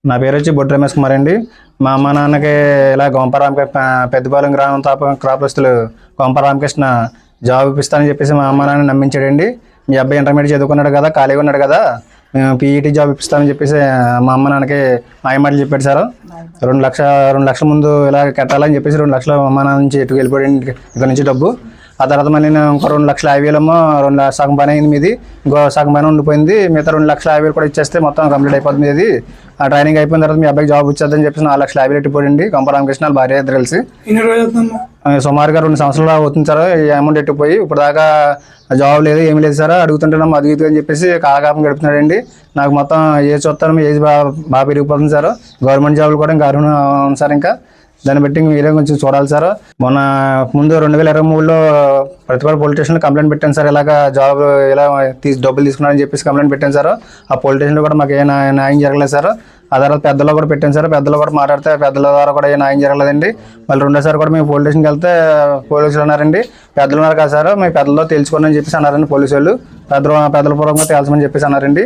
నా పేరు వచ్చి బొడ్డు రమేష్ కుమార్ అండి. మా అమ్మ నాన్నకి ఇలా గోంపరామ పెద్దపాలెం గ్రామం క్రాపస్తులు గోంపరామకృష్ణ జాబ్ ఇప్పిస్తానని చెప్పేసి మా అమ్మ నాన్న నమ్మించాడండి. మీ అబ్బాయి ఇంటర్మీడియట్ చదువుకున్నాడు కదా, ఖాళీగా ఉన్నాడు కదా, మేము పీఈటీ జాబ్ ఇప్పిస్తామని చెప్పేసి మా అమ్మ నాన్నకి మాయమాటలు చెప్పాడు సార్. 2 లక్షల ముందు ఇలా కట్టాలని చెప్పేసి 2 లక్షలు అమ్మ నాన్న నుంచి ఎటుకు వెళ్ళిపోయాడు ఇక్కడ నుంచి డబ్బు. ఆ తర్వాత మళ్ళీ నేను ఇంకో 2,50,000 సగం పని అయింది, మీది ఇంకో సగం పని ఉండిపోయింది. మిగతా 2,50,000 కూడా ఇచ్చేస్తే మొత్తం కంప్లీట్ అయిపోతుంది. ఇది ఆ ట్రైనింగ్ అయిపోయిన తర్వాత మీ అబ్బాయికి జాబ్ వచ్చేదని చెప్పేసి 4,50,000 ఎట్టిపోయింది. గోంపరామకృష్ణ భార్య ఇద్దరు కలిసి సుమారుగా 2 సంవత్సరాలు అవుతుంది సార్. ఈ అమౌంట్ ఎట్టిపోయి ఇప్పుడు దాకా జాబ్ లేదు, ఏమి లేదు సార్. అడుగుతుంటున్నాం అది అని చెప్పేసి కాలకాపం గడుపుతున్నాడండి. నాకు మొత్తం ఏజ్ చూస్తాను, ఏజ్ బాగా పెరిగిపోతుంది సార్. గవర్నమెంట్ జాబులు కూడా ఇంకా అర్హులు అవును సార్. ఇంకా దాన్ని బట్టి మీరే కొంచెం చూడాలి సార్. మొన్న ముందు 2023లో ప్రతిపాడు పోలీస్ స్టేషన్లో కంప్లైంట్ పెట్టాను సార్. ఇలాగ జాబ్ ఇలా డబ్బులు తీసుకున్నారని చెప్పేసి కంప్లైంట్ పెట్టాను సార్. ఆ పోలీస్ స్టేషన్లో కూడా మాకు ఏ న్యాయం జరగలేదు సార్. ఆ తర్వాత పెద్దలో కూడా పెట్టాను సార్. పెద్దలో కూడా మాట్లాడితే పెద్దల ద్వారా కూడా ఏ న్యాయం జరగలేదండి. మళ్ళీ రెండోసారి కూడా మేము పోలీస్ స్టేషన్కి వెళ్తే పోలీసులు అన్నారండి, పెద్దలు ఉన్నారు కదా సార్, మీ పెద్దలో తెలుసుకోండి అని చెప్పేసి అన్నారండి పోలీసు వాళ్ళు. పెద్దల పూర్వకంగా తేల్చమని చెప్పేసి అన్నారండి.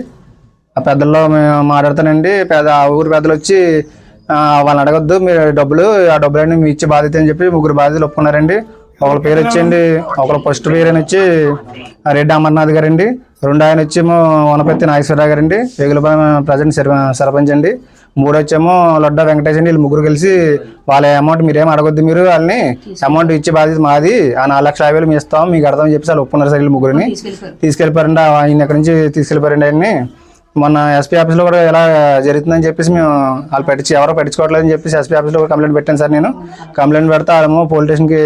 ఆ పెద్దల్లో మేము మాట్లాడతానండి. ఆ ఊరు పెద్దలు వచ్చి వాళ్ళని అడగొద్దు, మీరు డబ్బులు ఆ డబ్బులన్నీ మీ ఇచ్చే బాధ్యత అని చెప్పి 3 బాధ్యతలు ఒప్పుకున్నారండి. ఒకళ్ళ పేరు వచ్చండి, ఒకళ్ళ ఫస్ట్ పేరు అని వచ్చి రెడ్డి అమర్నాథ్ గారండి, రెండో ఆయన వచ్చేమో వనపర్తి నాగేశ్వరరావు గారండి, వేగులపాలెం ప్రజెంట్ సర్పంచ్ అండి, మూడో వచ్చేమో లొడ్డా వెంకటేష్ అండి. వీళ్ళు 3 కలిసి వాళ్ళ అమౌంట్ మీరేం అడగొద్దు, మీరు వాళ్ళని అమౌంట్ ఇచ్చే బాధ్యత మాది, ఆ 4,50,000 మేము ఇస్తాం మీకు అర్థం చెప్పేసి వాళ్ళు ఒప్పుకున్నారు సార్. వీళ్ళు 3 తీసుకెళ్ళిపోయారండి. ఆయన ఎక్కడి నుంచి తీసుకెళ్ళిపోయారండి ఆయన్ని. మొన్న ఎస్పీ ఆఫీస్లో కూడా ఎలా జరుగుతుందని చెప్పేసి మేము వాళ్ళు ఎవరో పెట్టించుకోవట్లేదని చెప్పేసి ఎస్పీ ఆఫీస్లో కూడా కంప్లైంట్ పెట్టాను సార్. నేను కంప్లైంట్ పెడితే వాళ్ళేమో పోలీస్ స్టేషన్కి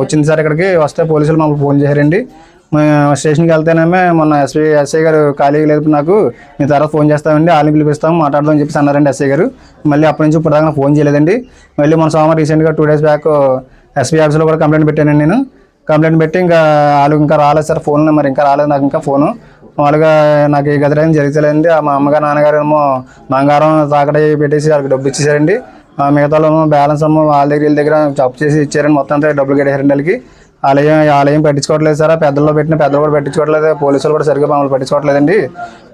వచ్చింది సార్. ఇక్కడికి వస్తే పోలీసులు మమ్మల్ని ఫోన్ చేశారండి. మేము స్టేషన్కి వెళ్తేనేమే మొన్న ఎస్ఐ గారు ఖాళీగా లేదు నాకు, మీ తర్వాత ఫోన్ చేస్తామండి, వాళ్ళని పిలిపిస్తాం మాట్లాడదాం అని చెప్పేసి అన్నారండి ఎస్ఐ గారు. మళ్ళీ అప్పటి నుంచి ఇప్పుడు దాకా ఫోన్ చేయలేదండి. మళ్ళీ మన సోమవారం రీసెంట్గా 2 days బ్యాక్ ఎస్పీ ఆఫీస్లో కూడా కంప్లైంట్ పెట్టానండి. నేను కంప్లైంట్ పెట్టి ఇంకా వాళ్ళు ఇంకా రాలేదు సార్, ఫోన్ నెంబర్ ఇంకా రాలేదు నాకు ఇంకా ఫోను. మామూలుగా నాకు ఈ గదిలేని జరుగుతలేదండి. మా అమ్మగారు నాన్నగారు ఏమో బంగారం తాకడి పెట్టేసి వాళ్ళకి డబ్బు ఇచ్చేసారండి. మిగతా బ్యాలెన్స్ ఏమో వాళ్ళ దగ్గర జప్పు చేసి ఇచ్చారండి. మొత్తం అంతా డబ్బులు కట్టేసారండి వాళ్ళకి. వాళ్ళేం పట్టించుకోవట్లేదు సార్. పెద్దలు కూడా పట్టించుకోవట్లేదు, పోలీసులు కూడా సరిగ్గా మమ్మల్ని పట్టించుకోవట్లేదండి.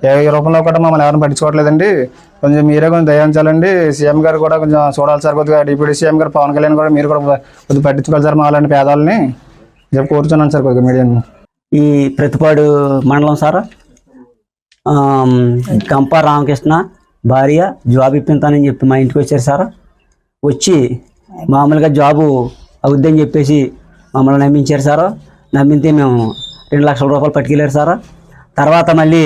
ఏ రూపంలో కూడా మమ్మల్ని ఎవరిని పట్టించుకోవట్లేదండి. కొంచెం మీరే కొంచెం దయించాలండి. సీఎం గారు కూడా కొంచెం చూడాలి సార్. కొద్దిగా డిప్యూటీ సీఎం గారు పవన్ కళ్యాణ్ కూడా మీరు కూడా కొద్దిగా పట్టించుకోవాలి సార్ మా అలాంటి పేదవాళ్ళని చెప్పి కోరుతున్నాను సార్ కొద్దిగా మీడియాని. ఈ ప్రతిపాడు మండలం సార్ గంప రామకృష్ణ భార్య జాబ్ ఇప్పింతానని చెప్పి మా ఇంటికి వచ్చారు సార్. వచ్చి మామూలుగా జాబు అవుద్దని చెప్పేసి మమ్మల్ని నమ్మించారు సార్. నమ్మితే మేము 2 లక్షల రూపాయలు పట్టుకెళ్ళారు సార్. తర్వాత మళ్ళీ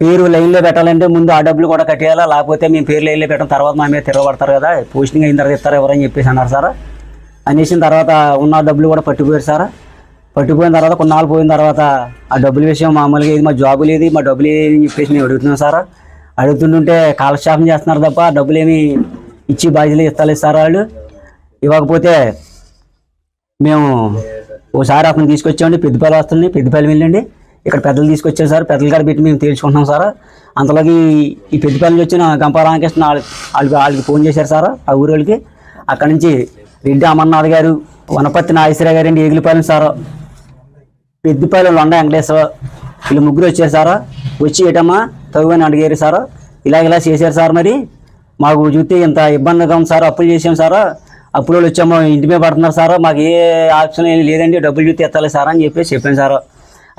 పేరు లైన్లో పెట్టాలంటే ముందు ఆ డబ్బులు కూడా కట్టేయాలా, లేకపోతే మేము పేరు లైన్లో పెట్టడం తర్వాత మా మీద తిరగబడతారు కదా, పోస్టింగ్ అయిన తర్వాత ఇస్తారు ఎవరని చెప్పేసి అన్నారు సార్. అనేసిన తర్వాత ఉన్న డబ్బులు కూడా పట్టుకుపోయారు సార్. పట్టుకుపోయిన తర్వాత కొన్నాళ్ళు పోయిన తర్వాత ఆ డబ్బుల విషయం మామూలుగా ఇది మా జాబు లేదు, మా డబ్బులు ఏది చెప్పేసి మేము అడుగుతున్నాం సార్. అడుగుతుంటే కాలక్షేపం చేస్తున్నారు తప్ప డబ్బులు ఏమి ఇచ్చి బాధ్యతలు ఇస్తలేదు సార్. వాళ్ళు ఇవ్వకపోతే మేము ఓసారి అతను తీసుకొచ్చామండి, పెద్దపల్లి వస్తుంది, పెద్దపల్లి వెళ్ళండి, ఇక్కడ పెద్దలు తీసుకొచ్చారు సార్. పెద్దల కాడ పెట్టి మేము తేల్చుకుంటున్నాం సార్. అంతలోకి ఈ పెద్దపల్లి వచ్చిన గంప రామకృష్ణ వాళ్ళకి ఫోన్ చేశారు సార్, ఆ ఊరి వాళ్ళకి. అక్కడి నుంచి రెడ్డి అమర్నాథ్ గారు, వనపర్తి నాగేశ్వరరావు గారు అండి, ఏగులపాలెం సార్, పెద్దపల్లి లొండా వెంకటేశ్వర, వీళ్ళు 3 వచ్చారు సార్. వచ్చి ఏటమ్మా తవ్వని అడిగారు సార్. ఇలా చేశారు సార్. మరి మాకు చూస్తే ఇంత ఇబ్బందిగా ఉంది సార్, అప్పులు చేసాం సార్, అప్పులు వచ్చామో ఇంటి మీద పడుతున్నారు సార్, మాకు ఏ ఆప్షన్ ఏమి లేదండి, డబ్బులు చూస్తే ఎత్తాలి సార్ అని చెప్పేసి చెప్పాను సార్.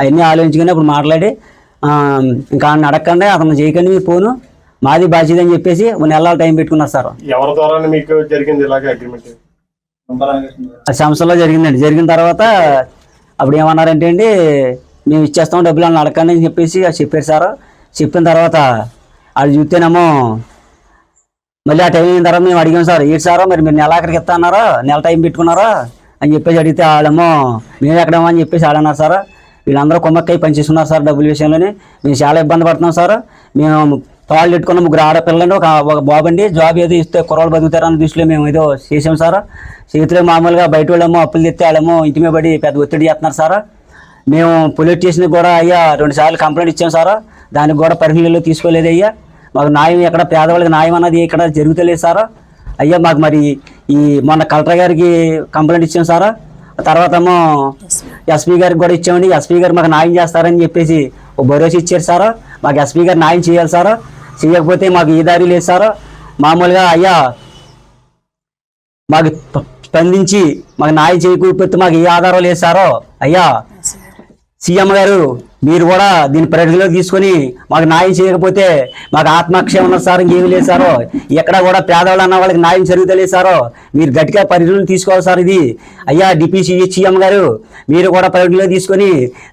అవన్నీ ఆలోచించుకొని అప్పుడు మాట్లాడి ఇంకా అడగండి, అతను చేయకండి మీ ఫోను, మాది బాధ్యత అని చెప్పేసి 1 నెలల టైం పెట్టుకున్నారు సార్. ఎవరి ద్వారా మీకు జరిగింది ఇలాగే అగ్రిమెంట్? సంస్థలో జరిగిందండి. జరిగిన తర్వాత అప్పుడు ఏమన్నారంటే అండి, మేము ఇచ్చేస్తాం డబ్బులు అని అడగండి అని చెప్పేసి చెప్పారు సార్. చెప్పిన తర్వాత అది చూస్తేనేమో మళ్ళీ ఆ టైం అయిన తర్వాత మేము అడిగాం సార్, ఏంటి సార్ మరి మీరు నెల ఆఖరికి ఇస్తా అన్నారా, నెల టైం పెట్టుకున్నారా అని చెప్పేసి అడిగితే వాళ్ళేమో మేము ఎక్కడేమో అని చెప్పేసి అన్నారు సార్. వీళ్ళందరూ కొమ్మక్కై పనిచేస్తున్నారు సార్ డబ్బుల విషయంలోనే. మేము చాలా ఇబ్బంది పడుతున్నాం సార్. మేము తాళ్ళు పెట్టుకున్న 3 ఆడపిల్లండి, ఒక బాబు అండి. జాబ్ ఏదో ఇస్తే కుర్రలు బతుకుతారన్న దృష్టిలో మేము ఏదో చేసాం సార్. చేతిలో మామూలుగా బయట వాళ్ళేమో అప్పులు తెస్తే వాళ్ళేమో ఇంటి మీద పడి పెద్ద ఒత్తిడి చేస్తున్నారు సార్. మేము పోలీస్ స్టేషన్కి కూడా అయ్యా 2 సార్లు కంప్లైంట్ ఇచ్చాం సార్. దానికి కూడా పరిశీలనలో తీసుకోలేదు అయ్యా. మాకు న్యాయం ఎక్కడ పేదవాళ్ళకి న్యాయం అన్నది ఇక్కడ జరుగుతలేదు సార్. అయ్యా మాకు మరి ఈ మొన్న కలెక్టర్ గారికి కంప్లైంట్ ఇచ్చాం సార్. తర్వాత ఏమో ఎస్పీ గారికి కూడా ఇచ్చామండి. ఎస్పీ గారు మాకు న్యాయం చేస్తారని చెప్పేసి ఒక భరోసా ఇచ్చారు సార్. మాకు ఎస్పీ గారు న్యాయం చేయాలి సార్. చేయకపోతే మాకు ఈ దారి లేదు సార్. మామూలుగా అయ్యా మాకు స్పందించి మాకు న్యాయం చేయకపోతే మాకు ఏ ఆధారం లేదు సారో. అయ్యా సీఎం గారు మీరు కూడా దీన్ని పరిధిలో తీసుకొని మాకు న్యాయం చేయకపోతే మాకు ఆత్మక్షేమం ఉన్నది సార్, ఇంకేమీ లేదు సారో. ఎక్కడ కూడా పేదవాళ్ళు అన్న వాళ్ళకి న్యాయం జరుగుతలేదు సారో. మీరు గట్టిగా పరిధిలో తీసుకోవాలి సార్. ఇది అయ్యా డిప్యూటీ సీఎం గారు మీరు కూడా పరిధిలో తీసుకొని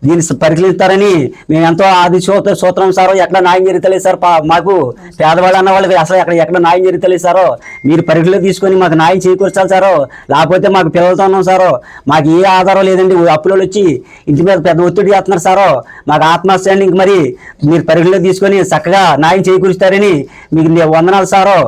దీన్ని పరిశీలిస్తారని మేము ఎంతో ఆది సూత్రం సారో. ఎక్కడ న్యాయం జరుగుతలేదు సార్. మాకు పేదవాళ్ళు అన్న వాళ్ళకి అసలు ఎక్కడ న్యాయం జరుగుతలేదు సారో. మీరు పరిధిలో తీసుకొని మాకు న్యాయం చేకూర్చాలి సారో. లేకపోతే మాకు పిల్లలతో ఉన్నాం సారో. మాకు ఏ ఆధారం లేదండి. అప్పులో వచ్చి ఇంటి మీద పెద్ద ఒత్తిడి చేస్తున్నారు సారో. మాకు ఆత్మస్టాండింగ్ మరి మీరు పరిగణలో తీసుకొని చక్కగా న్యాయం చేకూరుస్తారని మీకు వందనాలు సారో.